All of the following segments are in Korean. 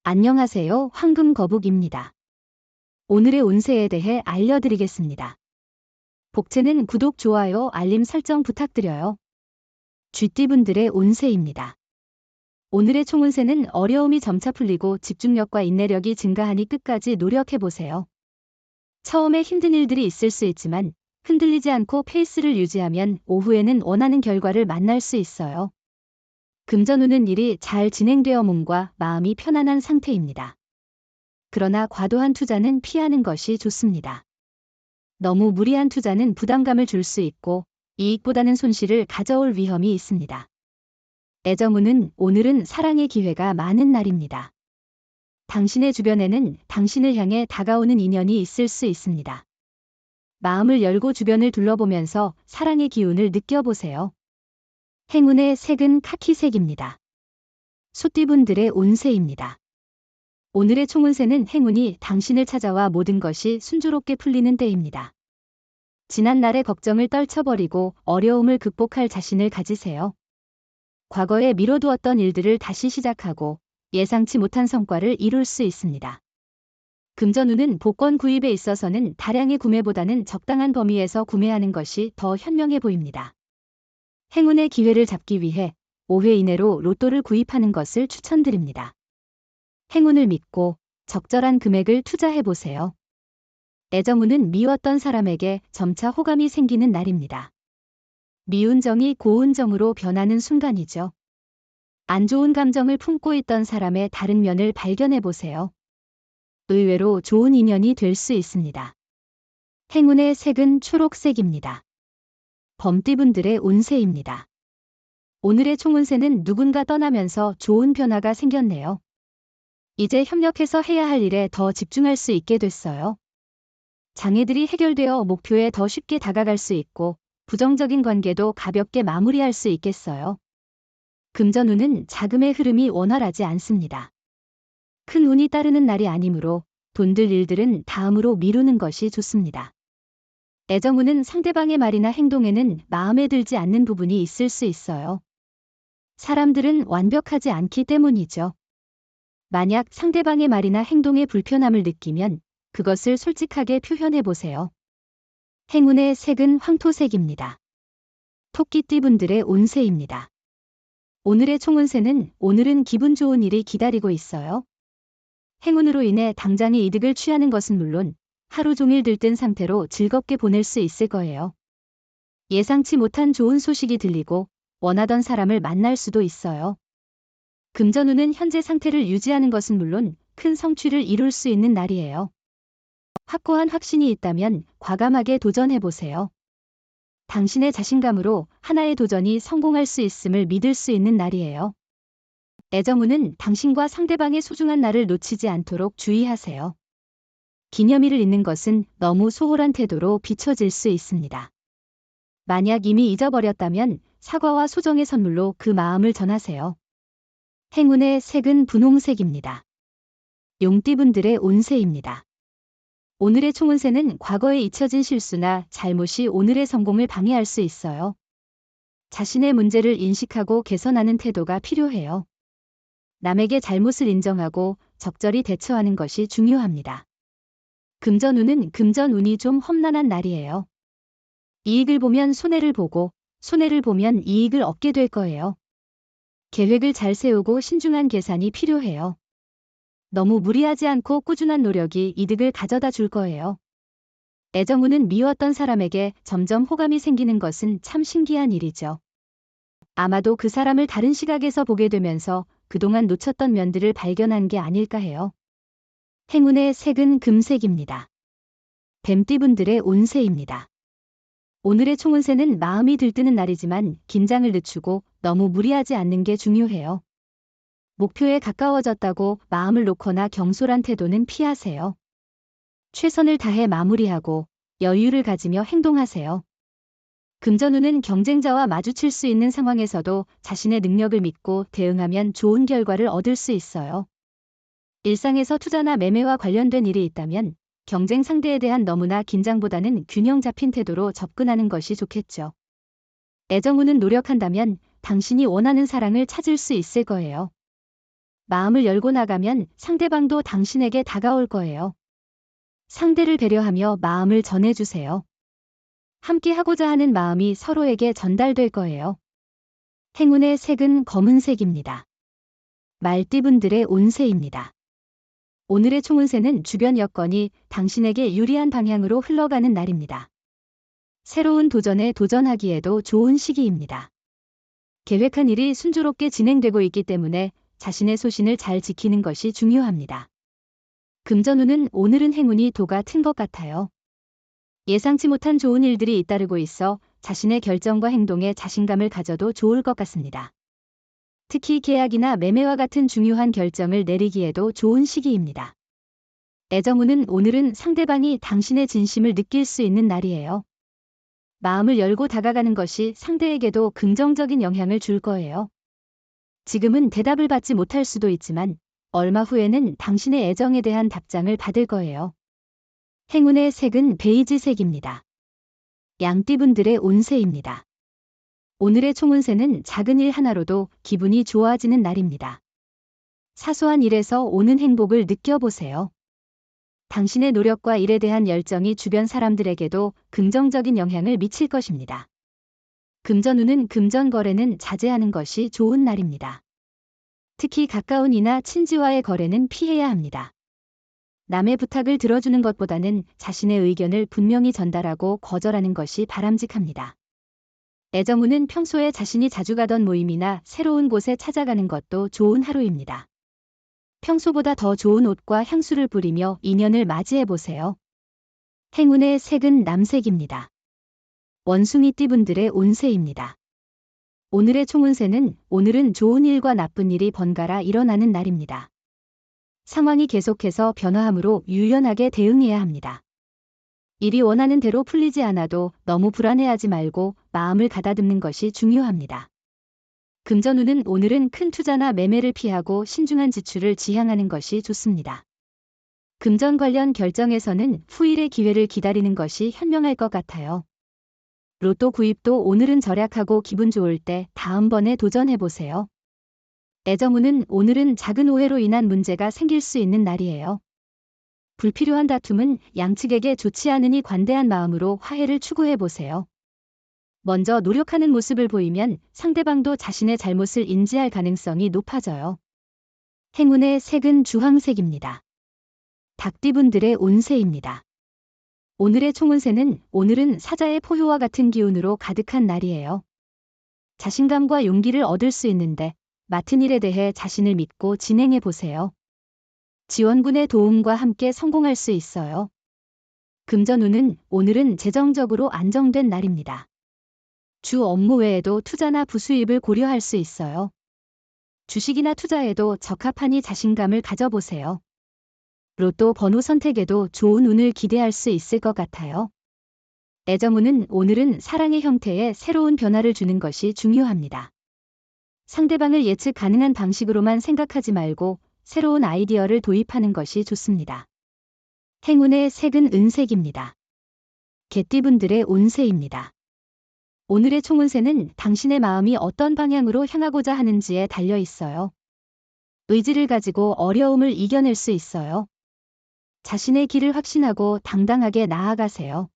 안녕하세요. 황금거북입니다. 오늘의 운세에 대해 알려드리겠습니다. 복채는 구독, 좋아요, 알림 설정 부탁드려요. 쥐띠분들의 운세입니다. 오늘의 총운세는 어려움이 점차 풀리고 집중력과 인내력이 증가하니 끝까지 노력해보세요. 처음에 힘든 일들이 있을 수 있지만 흔들리지 않고 페이스를 유지하면 오후에는 원하는 결과를 만날 수 있어요. 금전운은 일이 잘 진행되어 몸과 마음이 편안한 상태입니다. 그러나 과도한 투자는 피하는 것이 좋습니다. 너무 무리한 투자는 부담감을 줄 수 있고 이익보다는 손실을 가져올 위험이 있습니다. 애정운은 오늘은 사랑의 기회가 많은 날입니다. 당신의 주변에는 당신을 향해 다가오는 인연이 있을 수 있습니다. 마음을 열고 주변을 둘러보면서 사랑의 기운을 느껴보세요. 행운의 색은 카키색입니다. 소띠분들의 운세입니다. 오늘의 총운세는 행운이 당신을 찾아와 모든 것이 순조롭게 풀리는 때입니다. 지난날의 걱정을 떨쳐버리고 어려움을 극복할 자신을 가지세요. 과거에 미뤄두었던 일들을 다시 시작하고 예상치 못한 성과를 이룰 수 있습니다. 금전운은 복권 구입에 있어서는 다량의 구매보다는 적당한 범위에서 구매하는 것이 더 현명해 보입니다. 행운의 기회를 잡기 위해 5회 이내로 로또를 구입하는 것을 추천드립니다. 행운을 믿고 적절한 금액을 투자해보세요. 애정운은 미웠던 사람에게 점차 호감이 생기는 날입니다. 미운 정이 고운 정으로 변하는 순간이죠. 안 좋은 감정을 품고 있던 사람의 다른 면을 발견해보세요. 의외로 좋은 인연이 될 수 있습니다. 행운의 색은 초록색입니다. 범띠분들의 운세입니다. 오늘의 총운세는 누군가 떠나면서 좋은 변화가 생겼네요. 이제 협력해서 해야 할 일에 더 집중할 수 있게 됐어요. 장애들이 해결되어 목표에 더 쉽게 다가갈 수 있고 부정적인 관계도 가볍게 마무리할 수 있겠어요. 금전운은 자금의 흐름이 원활하지 않습니다. 큰 운이 따르는 날이 아니므로 돈들 일들은 다음으로 미루는 것이 좋습니다. 애정운은 상대방의 말이나 행동에는 마음에 들지 않는 부분이 있을 수 있어요. 사람들은 완벽하지 않기 때문이죠. 만약 상대방의 말이나 행동에 불편함을 느끼면 그것을 솔직하게 표현해 보세요. 행운의 색은 황토색입니다. 토끼띠분들의 운세입니다. 오늘의 총운세는 오늘은 기분 좋은 일이 기다리고 있어요. 행운으로 인해 당장의 이득을 취하는 것은 물론 하루 종일 들뜬 상태로 즐겁게 보낼 수 있을 거예요. 예상치 못한 좋은 소식이 들리고 원하던 사람을 만날 수도 있어요. 금전운은 현재 상태를 유지하는 것은 물론 큰 성취를 이룰 수 있는 날이에요. 확고한 확신이 있다면 과감하게 도전해보세요. 당신의 자신감으로 하나의 도전이 성공할 수 있음을 믿을 수 있는 날이에요. 애정운은 당신과 상대방의 소중한 날을 놓치지 않도록 주의하세요. 기념일을 잊는 것은 너무 소홀한 태도로 비춰질 수 있습니다. 만약 이미 잊어버렸다면 사과와 소정의 선물로 그 마음을 전하세요. 행운의 색은 분홍색입니다. 용띠분들의 운세입니다. 오늘의 총운세는 과거에 잊혀진 실수나 잘못이 오늘의 성공을 방해할 수 있어요. 자신의 문제를 인식하고 개선하는 태도가 필요해요. 남에게 잘못을 인정하고 적절히 대처하는 것이 중요합니다. 금전운은 금전운이 좀 험난한 날이에요. 이익을 보면 손해를 보고 손해를 보면 이익을 얻게 될 거예요. 계획을 잘 세우고 신중한 계산이 필요해요. 너무 무리하지 않고 꾸준한 노력이 이득을 가져다 줄 거예요. 애정운은 미웠던 사람에게 점점 호감이 생기는 것은 참 신기한 일이죠. 아마도 그 사람을 다른 시각에서 보게 되면서 그동안 놓쳤던 면들을 발견한 게 아닐까 해요. 행운의 색은 금색입니다. 뱀띠분들의 운세입니다. 오늘의 총운세는 마음이 들뜨는 날이지만 긴장을 늦추고 너무 무리하지 않는 게 중요해요. 목표에 가까워졌다고 마음을 놓거나 경솔한 태도는 피하세요. 최선을 다해 마무리하고 여유를 가지며 행동하세요. 금전운은 경쟁자와 마주칠 수 있는 상황에서도 자신의 능력을 믿고 대응하면 좋은 결과를 얻을 수 있어요. 일상에서 투자나 매매와 관련된 일이 있다면 경쟁 상대에 대한 너무나 긴장보다는 균형 잡힌 태도로 접근하는 것이 좋겠죠. 애정운은 노력한다면 당신이 원하는 사랑을 찾을 수 있을 거예요. 마음을 열고 나가면 상대방도 당신에게 다가올 거예요. 상대를 배려하며 마음을 전해주세요. 함께 하고자 하는 마음이 서로에게 전달될 거예요. 행운의 색은 검은색입니다. 말띠분들의 운세입니다. 오늘의 총운세는 주변 여건이 당신에게 유리한 방향으로 흘러가는 날입니다. 새로운 도전에 도전하기에도 좋은 시기입니다. 계획한 일이 순조롭게 진행되고 있기 때문에 자신의 소신을 잘 지키는 것이 중요합니다. 금전운은 오늘은 행운이 도가 튼 것 같아요. 예상치 못한 좋은 일들이 잇따르고 있어 자신의 결정과 행동에 자신감을 가져도 좋을 것 같습니다. 특히 계약이나 매매와 같은 중요한 결정을 내리기에도 좋은 시기입니다. 애정운은 오늘은 상대방이 당신의 진심을 느낄 수 있는 날이에요. 마음을 열고 다가가는 것이 상대에게도 긍정적인 영향을 줄 거예요. 지금은 대답을 받지 못할 수도 있지만 얼마 후에는 당신의 애정에 대한 답장을 받을 거예요. 행운의 색은 베이지색입니다. 양띠분들의 운세입니다. 오늘의 총운세는 작은 일 하나로도 기분이 좋아지는 날입니다. 사소한 일에서 오는 행복을 느껴보세요. 당신의 노력과 일에 대한 열정이 주변 사람들에게도 긍정적인 영향을 미칠 것입니다. 금전운은 금전 거래는 자제하는 것이 좋은 날입니다. 특히 가까운 이나 친지와의 거래는 피해야 합니다. 남의 부탁을 들어주는 것보다는 자신의 의견을 분명히 전달하고 거절하는 것이 바람직합니다. 애정운은 평소에 자신이 자주 가던 모임이나 새로운 곳에 찾아가는 것도 좋은 하루입니다. 평소보다 더 좋은 옷과 향수를 뿌리며 인연을 맞이해보세요. 행운의 색은 남색입니다. 원숭이띠분들의 운세입니다. 오늘의 총운세는 오늘은 좋은 일과 나쁜 일이 번갈아 일어나는 날입니다. 상황이 계속해서 변화하므로 유연하게 대응해야 합니다. 일이 원하는 대로 풀리지 않아도 너무 불안해하지 말고 마음을 가다듬는 것이 중요합니다. 금전운은 오늘은 큰 투자나 매매를 피하고 신중한 지출을 지향하는 것이 좋습니다. 금전 관련 결정에서는 후일의 기회를 기다리는 것이 현명할 것 같아요. 로또 구입도 오늘은 절약하고 기분 좋을 때 다음번에 도전해보세요. 애정운은 오늘은 작은 오해로 인한 문제가 생길 수 있는 날이에요. 불필요한 다툼은 양측에게 좋지 않으니 관대한 마음으로 화해를 추구해보세요. 먼저 노력하는 모습을 보이면 상대방도 자신의 잘못을 인지할 가능성이 높아져요. 행운의 색은 주황색입니다. 닭띠분들의 운세입니다. 오늘의 총운세는 오늘은 사자의 포효와 같은 기운으로 가득한 날이에요. 자신감과 용기를 얻을 수 있는데 맡은 일에 대해 자신을 믿고 진행해 보세요. 지원군의 도움과 함께 성공할 수 있어요. 금전운은 오늘은 재정적으로 안정된 날입니다. 주 업무 외에도 투자나 부수입을 고려할 수 있어요. 주식이나 투자에도 적합하니 자신감을 가져보세요. 로또 번호 선택에도 좋은 운을 기대할 수 있을 것 같아요. 애정운은 오늘은 사랑의 형태에 새로운 변화를 주는 것이 중요합니다. 상대방을 예측 가능한 방식으로만 생각하지 말고 새로운 아이디어를 도입하는 것이 좋습니다. 행운의 색은 은색입니다. 개띠분들의 운세입니다. 오늘의 총운세는 당신의 마음이 어떤 방향으로 향하고자 하는지에 달려 있어요. 의지를 가지고 어려움을 이겨낼 수 있어요. 자신의 길을 확신하고 당당하게 나아가세요.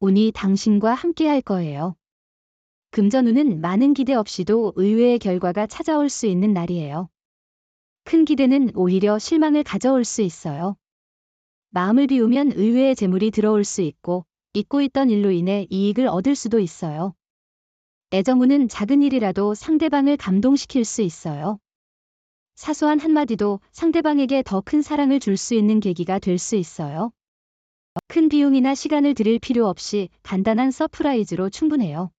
운이 당신과 함께 할 거예요. 금전운은 많은 기대 없이도 의외의 결과가 찾아올 수 있는 날이에요. 큰 기대는 오히려 실망을 가져올 수 있어요. 마음을 비우면 의외의 재물이 들어올 수 있고 잊고 있던 일로 인해 이익을 얻을 수도 있어요. 애정운은 작은 일이라도 상대방을 감동시킬 수 있어요. 사소한 한마디도 상대방에게 더 큰 사랑을 줄 수 있는 계기가 될 수 있어요. 큰 비용이나 시간을 들일 필요 없이 간단한 서프라이즈로 충분해요.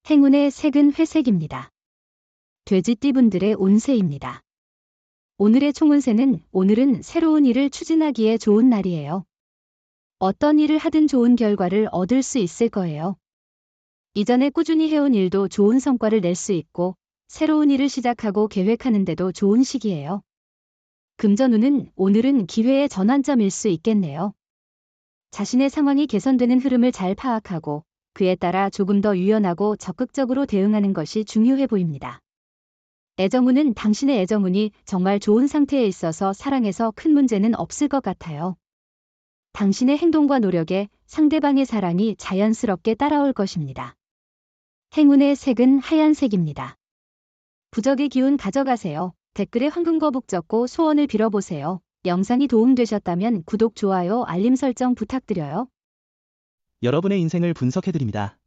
행운의 색은 회색입니다. 돼지띠분들의 운세입니다. 오늘의 총운세는 오늘은 새로운 일을 추진하기에 좋은 날이에요. 어떤 일을 하든 좋은 결과를 얻을 수 있을 거예요. 이전에 꾸준히 해온 일도 좋은 성과를 낼 수 있고 새로운 일을 시작하고 계획하는데도 좋은 시기예요. 금전운은 오늘은 기회의 전환점일 수 있겠네요. 자신의 상황이 개선되는 흐름을 잘 파악하고 그에 따라 조금 더 유연하고 적극적으로 대응하는 것이 중요해 보입니다. 애정운은 당신의 애정운이 정말 좋은 상태에 있어서 사랑에서 큰 문제는 없을 것 같아요. 당신의 행동과 노력에 상대방의 사랑이 자연스럽게 따라올 것입니다. 행운의 색은 하얀색입니다. 부적의 기운 가져가세요. 댓글에 황금거북 적고 소원을 빌어보세요. 영상이 도움되셨다면 구독, 좋아요, 알림 설정 부탁드려요. 여러분의 인생을 분석해드립니다.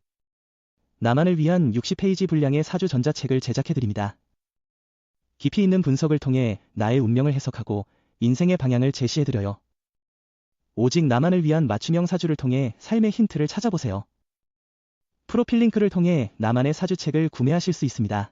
나만을 위한 60페이지 분량의 사주 전자책을 제작해드립니다. 깊이 있는 분석을 통해 나의 운명을 해석하고 인생의 방향을 제시해드려요. 오직 나만을 위한 맞춤형 사주를 통해 삶의 힌트를 찾아보세요. 프로필 링크를 통해 나만의 사주책을 구매하실 수 있습니다.